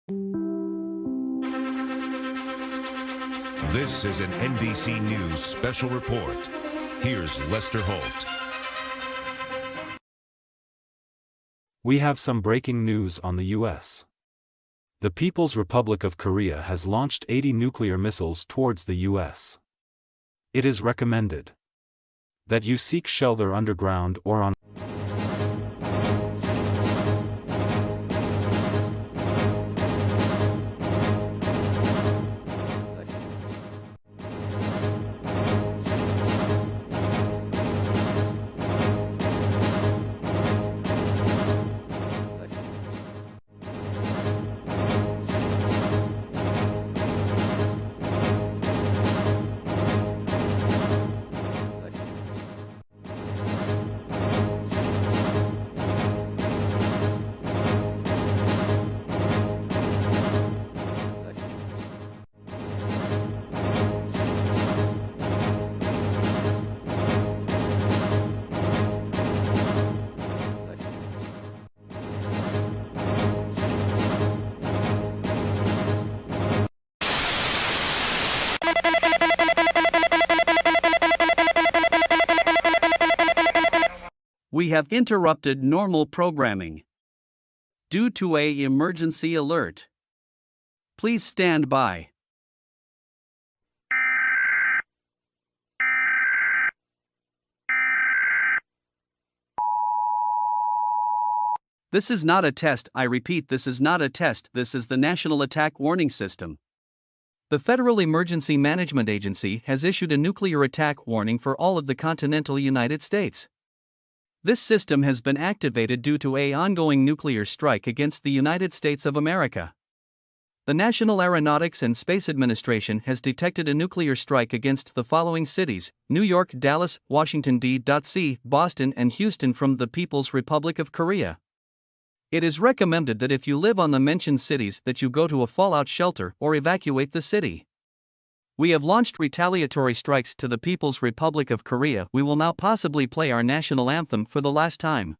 This is an NBC News special report. Here's Lester Holt. We have some breaking news on the U.S. The People's Republic of Korea has launched 80 nuclear missiles towards the U.S. It is recommended that you seek shelter underground or on We have interrupted normal programming due to an emergency alert. Please stand by. This is not a test, I repeat, this is not a test, this is the National Attack Warning System. The Federal Emergency Management Agency has issued a nuclear attack warning for all of the continental United States. This system has been activated due to an ongoing nuclear strike against the United States of America. The National Aeronautics and Space Administration has detected a nuclear strike against the following cities: New York, Dallas, Washington, D.C., Boston, and Houston from the People's Republic of Korea. It is recommended that if you live on the mentioned cities that you go to a fallout shelter or evacuate the city. We have launched retaliatory strikes to the People's Republic of Korea. We will now possibly play our national anthem for the last time.